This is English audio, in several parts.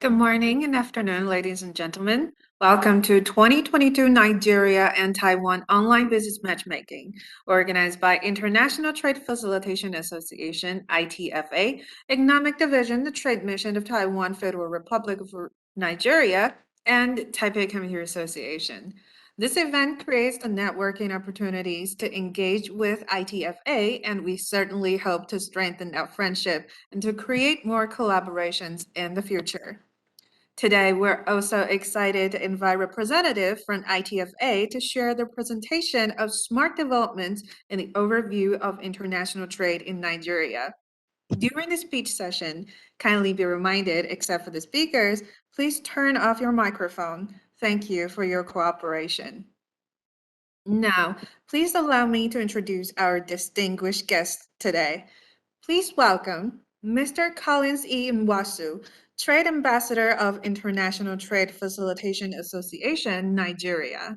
Good morning and afternoon, ladies and gentlemen. Welcome to 2022 Nigeria and Taiwan Online Business Matchmaking, organized by International Trade Facilitation Association, ITFA, Economic Division, the Trade Mission of Taiwan Federal Republic of Nigeria, and Taipei Computer Association. This event creates the networking opportunities to engage with ITFA, and we certainly hope to strengthen our friendship and to create more collaborations in the future. Today, we're also excited to invite representatives from ITFA to share their presentation of smart developments in the overview of international trade in Nigeria. During the speech session, kindly be reminded, except for the speakers, please turn off your microphone. Thank you for your cooperation. Now, please allow me to introduce our distinguished guest today. Please welcome Mr. Collins E. Nwasu, Trade Ambassador of International Trade Facilitation Association, Nigeria.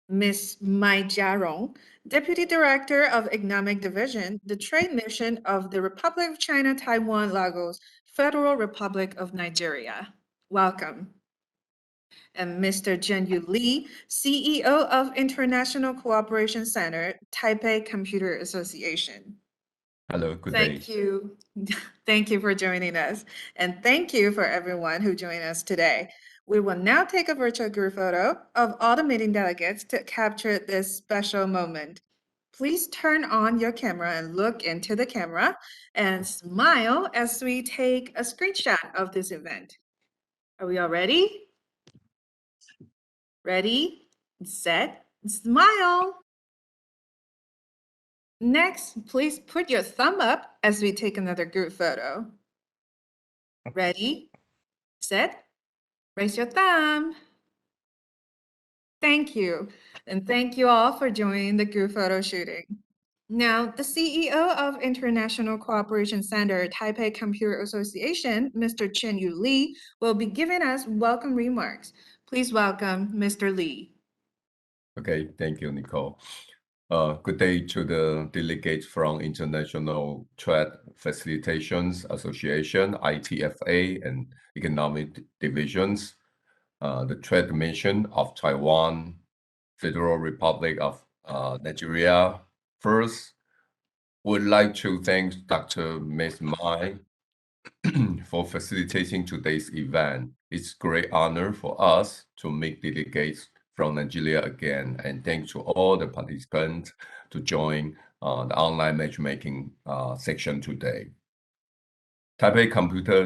Ms. Mai Jiarong, Deputy Director of Economic Division, the Trade Mission of the Republic of China, Taiwan, Lagos, Federal Republic of Nigeria. Welcome. And Mr. Zhenyu Li, CEO of International Cooperation Center, Taipei Computer Association. Hello, good day. Thank you. Thank you for joining us. And thank you for everyone who joined us today. We will now take a virtual group photo of all the meeting delegates to capture this special moment. Please turn on your camera and look into the camera and smile as we take a screenshot of this event. Are we all ready? Ready, set, smile. Next, please put your thumb up as we take another group photo. Ready, set, raise your thumb. Thank you. And thank you all for joining the group photo shooting. Now, the CEO of International Cooperation Center, Taipei Computer Association, Mr. Chen-Yu Li, will be giving us welcome remarks. Please welcome Mr. Li. Okay, thank you, Nicole. Good day to the delegates from International Trade Facilitations Association, ITFA, and Economic Divisions, the Trade Mission of Taiwan, Federal Republic of Nigeria. First, would like to thank Dr. Ms. Mai for facilitating today's event. It's a great honor for us to meet delegates from Nigeria again, and thanks to all the participants to join the online matchmaking section today. Taipei Computer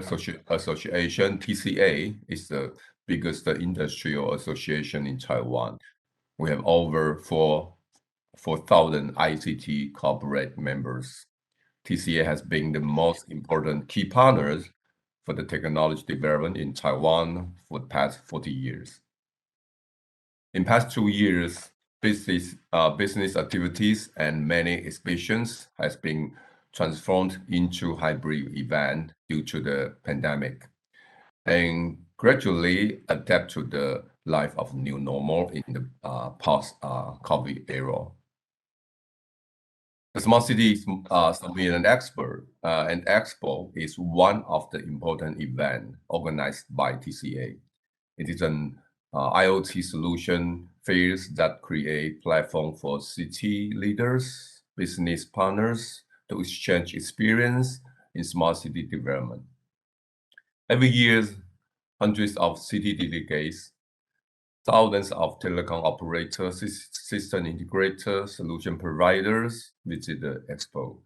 Association, TCA, is the biggest industrial association in Taiwan. We have over 4,000 ICT corporate members. TCA has been the most important key partners for the technology development in Taiwan for the past 40 years. In past 2 years, business activities and many exhibitions has been transformed into hybrid event due to the pandemic and gradually adapt to the life of new normal in the post-COVID era. The Smart City Summit and Expo is one of the important events organized by TCA. It is an IoT solution fairs that create platform for city leaders, business partners to exchange experience in smart city development. Every year, hundreds of city delegates, thousands of telecom operators, system integrators, solution providers visit the expo.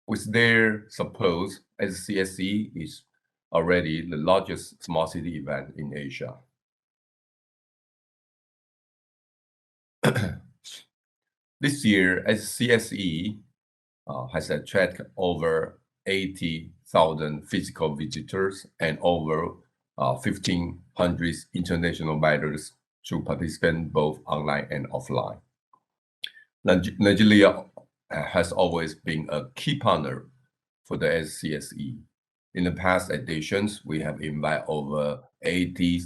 With their support, SCSE is already the largest smart city event in Asia. This year, SCSE has attracted over 80,000 physical visitors and over 1,500 international buyers to participate both online and offline. Nigeria has always been a key partner for the SCSE. In the past editions, we have invited over 80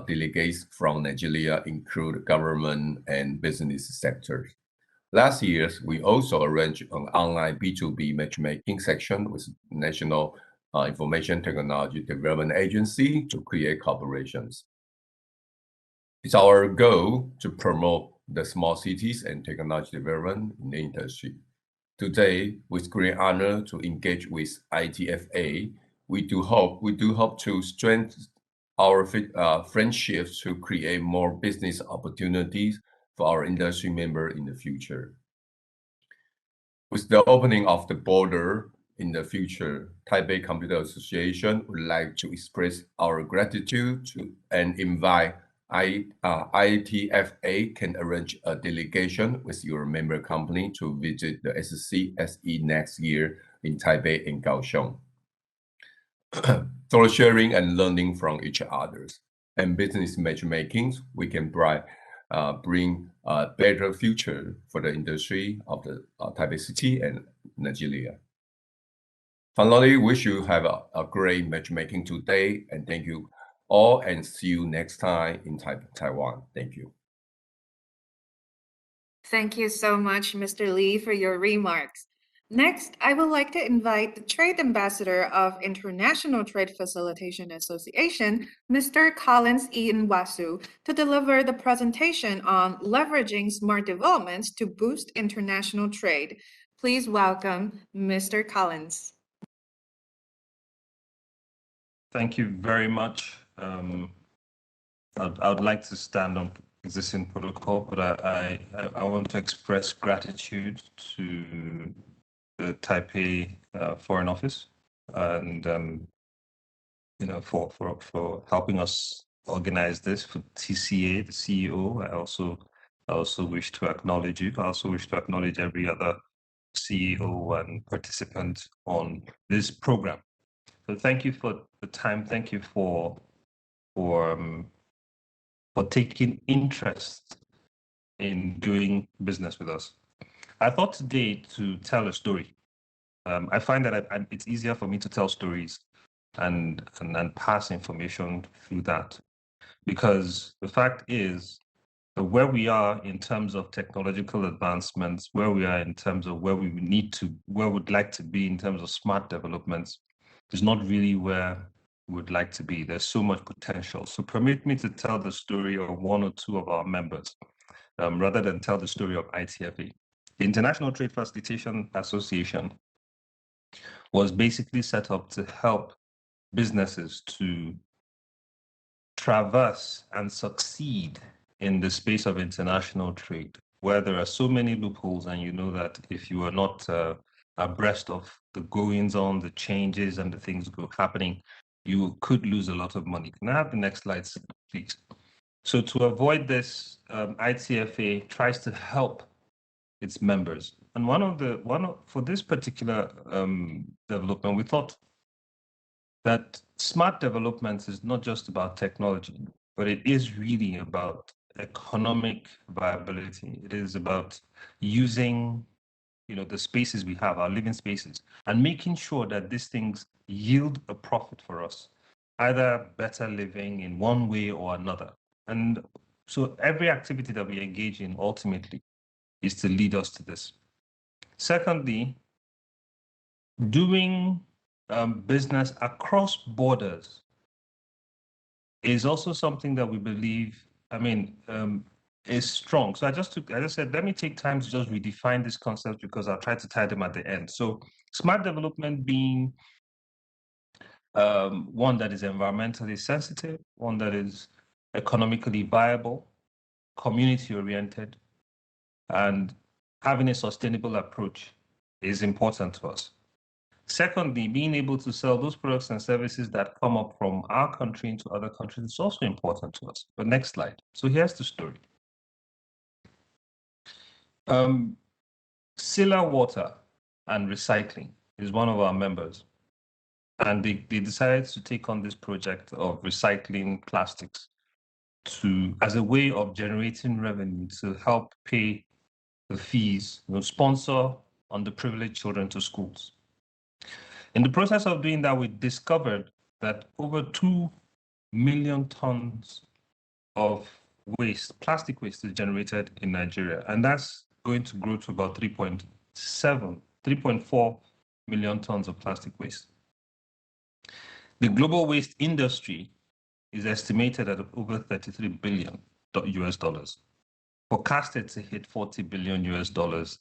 delegates from Nigeria, include government and business sectors. Last year, we also arranged an online B2B matchmaking section with national information technology development agency to create collaborations. It's our goal to promote the small cities and technology development in the industry. Today, with great honor to engage with ITFA, we do hope to strengthen our friendships to create more business opportunities for our industry member in the future. With the opening of the border in the future, Taipei Computer Association would like to express our gratitude and invite ITFA can arrange a delegation with your member company to visit the SCSE next year in Taipei and Kaohsiung. Through sharing and learning from each other and business matchmaking, we can bring a better future for the industry of the Taipei City and Nigeria. Finally, wish you have a great matchmaking today, and thank you all, and see you next time in Taiwan. Thank you. Thank you so much, Mr. Lee, for your remarks. Next, I would like to invite the Trade Ambassador of International Trade Facilitation Association, Mr. Collins Ian Wasu, to deliver the presentation on leveraging smart developments to boost international trade. Please welcome Mr. Collins. Thank you very much. I would like to stand on existing protocol, but I want to express gratitude to the Taipei Foreign Office and for helping us organize this, for TCA, the CEO. I also wish to acknowledge you. I also wish to acknowledge every other CEO and participant on this program. So thank you for the time. Thank you for taking interest in doing business with us. I thought today to tell a story. I find that it's easier for me to tell stories and pass information through that, because the fact is that where we are in terms of technological advancements, where we are in terms of where we'd like to be in terms of smart developments, is not really where we would like to be. There's so much potential. So permit me to tell the story of one or two of our members, rather than tell the story of ITFA. The International Trade Facilitation Association was basically set up to help businesses to traverse and succeed in the space of international trade, where there are so many loopholes, and you know that if you are not abreast of the goings on, the changes and the things happening, you could lose a lot of money. Can I have the next slide, please? So to avoid this, ITFA tries to help its members. And for this particular development, we thought that smart development is not just about technology, but it is really about economic viability. It is about using, the spaces we have, our living spaces, and making sure that these things yield a profit for us, either better living in one way or another. And so every activity that we engage in ultimately is to lead us to this. Secondly, doing business across borders is also something that we believe, is strong. So I just said, let me take time to just redefine this concept, because I'll try to tie them at the end. So smart development being one that is environmentally sensitive, one that is economically viable, community-oriented, and having a sustainable approach is important to us. Secondly, being able to sell those products and services that come up from our country into other countries is also important to us. But next slide. So here's the story. Silla Water and Recycling is one of our members. And they decided to take on this project of recycling plastics as a way of generating revenue to help pay the fees, sponsor underprivileged children to schools. In the process of doing that, we discovered that over 2 million tons of plastic waste is generated in Nigeria, and that's going to grow to about 3.4 million tons of plastic waste. The global waste industry is estimated at over $33 billion US dollars, forecasted to hit $40 billion US dollars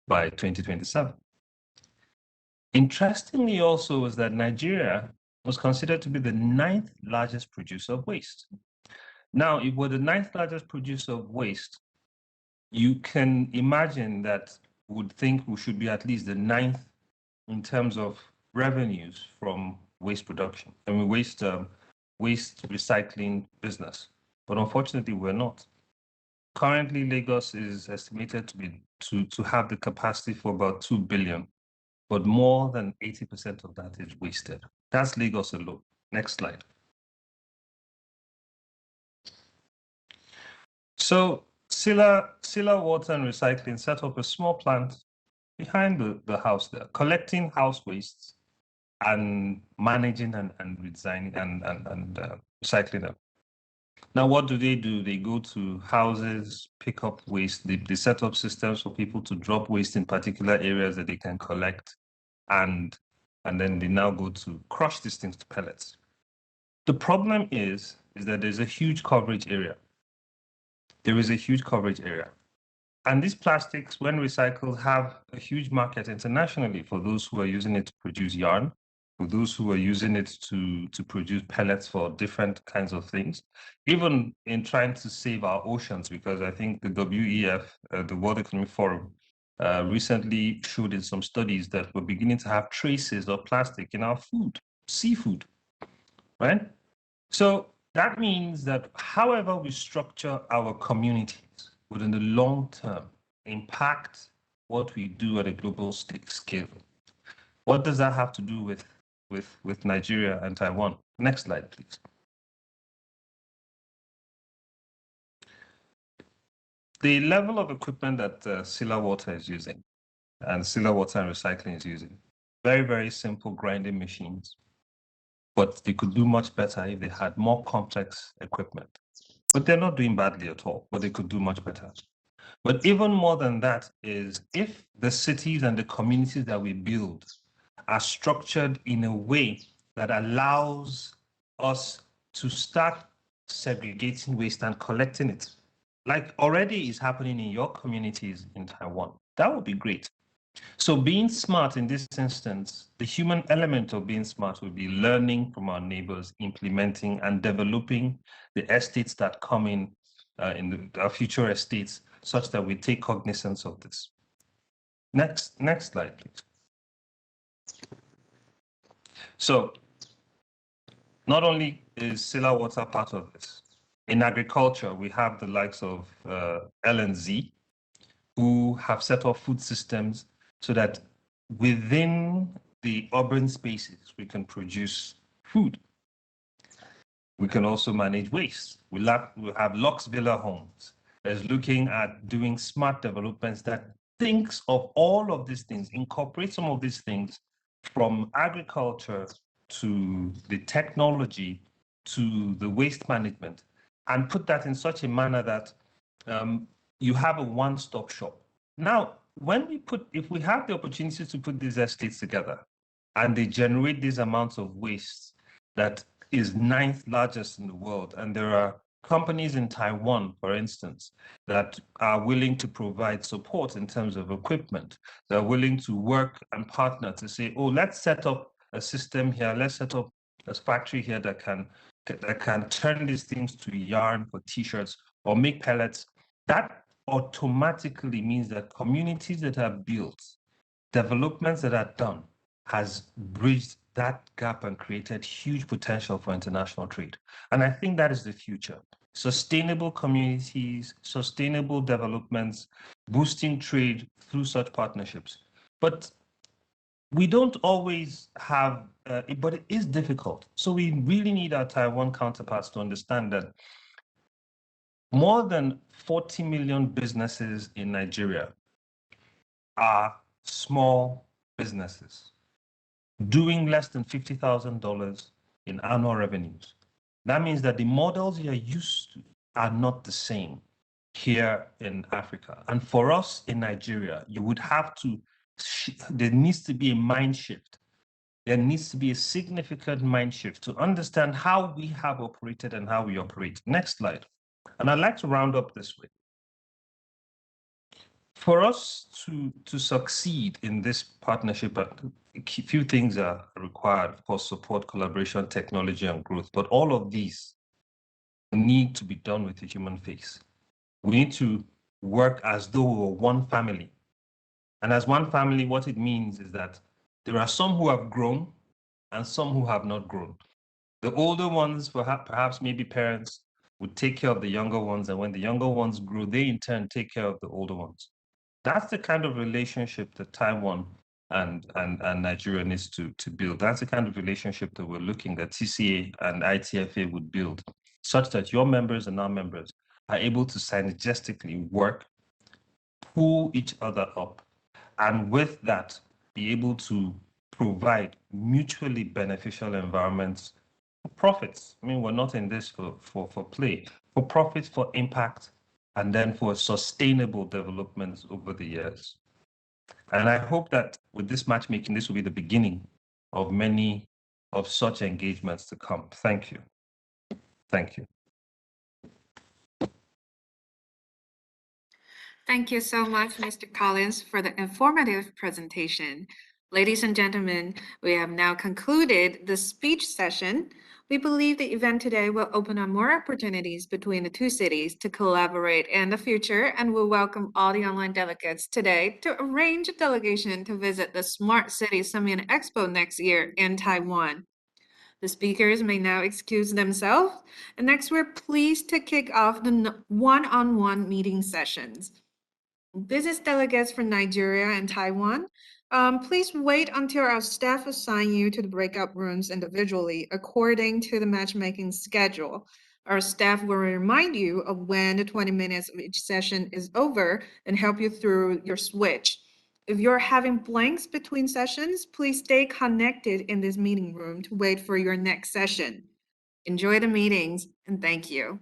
by 2027. Interestingly also is that Nigeria was considered to be the 9th largest producer of waste. Now, if we're the 9th largest producer of waste, you can imagine that we would think we should be at least the 9th in terms of revenues from waste production. I mean, waste recycling business. But unfortunately, we're not. Currently, Lagos is estimated to have the capacity for about 2 billion, but more than 80% of that is wasted. That's Lagos alone. Next slide. So Silla Water and Recycling set up a small plant behind the house there, collecting house wastes and managing and redesigning and recycling them. Now, what do? They go to houses, pick up waste. They set up systems for people to drop waste in particular areas that they can collect, and then they now go to crush these things to pellets. The problem is that there's a huge coverage area. There is a huge coverage area. And these plastics, when recycled, have a huge market internationally for those who are using it to produce yarn, for those who are using it to produce pellets for different kinds of things, even in trying to save our oceans, because I think the WEF, the World Economic Forum, recently showed in some studies that we're beginning to have traces of plastic in our food, seafood, right? So that means that however we structure our communities would in the long term impact what we do at a global scale. What does that have to do with Nigeria and Taiwan? Next slide, please. The level of equipment that Silla Water is using and Silla Water and Recycling is using, very, very simple grinding machines, but they could do much better if they had more complex equipment. But they're not doing badly at all, but they could do much better. But even more than that is if the cities and the communities that we build are structured in a way that allows us to start segregating waste and collecting it, like already is happening in your communities in Taiwan, that would be great. So being smart in this instance, the human element of being smart would be learning from our neighbors, implementing and developing the estates that come in our future estates, such that we take cognizance of this. Next slide, please. So not only is Silla Water part of this, in agriculture, we have the likes of L&Z, who have set up food systems so that within the urban spaces, we can produce food. We can also manage waste. We have Lux Villa Homes that's looking at doing smart developments that thinks of all of these things, incorporate some of these things from agriculture to the technology to the waste management, and put that in such a manner that you have a one-stop shop. Now, if we have the opportunity to put these estates together and they generate these amounts of waste that is 9th largest in the world, and there are companies in Taiwan, for instance, that are willing to provide support in terms of equipment, they're willing to work and partner to say, oh, let's set up a system here, let's set up a factory here that can turn these things to yarn for t-shirts or make pellets. That automatically means that communities that are built, developments that are done, has bridged that gap and created huge potential for international trade. And I think that is the future. Sustainable communities, sustainable developments, boosting trade through such partnerships. But we don't always have, but it is difficult. So we really need our Taiwan counterparts to understand that more than 40 million businesses in Nigeria are small businesses doing less than $50,000 in annual revenues. That means that the models you're used to are not the same here in Africa. And for us in Nigeria, you would have to, there needs to be a mind shift there needs to be a significant mind shift to understand how we have operated and how we operate. Next slide. And I'd like to round up this way. For us to succeed in this partnership, a few things are required for support, collaboration, technology, and growth. But all of these need to be done with a human face. We need to work as though we were one family. And as one family, what it means is that there are some who have grown and some who have not grown. The older ones, perhaps maybe parents, would take care of the younger ones. And when the younger ones grow, they in turn take care of the older ones. That's the kind of relationship that Taiwan and Nigeria needs to build. That's the kind of relationship that we're looking at TCA and ITFA would build, such that your members and our members are able to synergistically work, pull each other up, and with that, be able to provide mutually beneficial environments for profits. I mean, we're not in this for play, for profits, for impact, and then for sustainable developments over the years. And I hope that with this matchmaking, this will be the beginning of many of such engagements to come. Thank you. Thank you. Thank you so much, Mr. Collins, for the informative presentation. Ladies and gentlemen, we have now concluded the speech session. We believe the event today will open up more opportunities between the two cities to collaborate in the future, and we'll welcome all the online delegates today to arrange a delegation to visit the Smart City Summit Expo next year in Taiwan. The speakers may now excuse themselves, and next we're pleased to kick off the one-on-one meeting sessions. Business delegates from Nigeria and Taiwan, please wait until our staff assign you to the breakout rooms individually according to the matchmaking schedule. Our staff will remind you of when the 20 minutes of each session is over and help you through your switch. If you're having blanks between sessions, please stay connected in this meeting room to wait for your next session. Enjoy the meetings and thank you.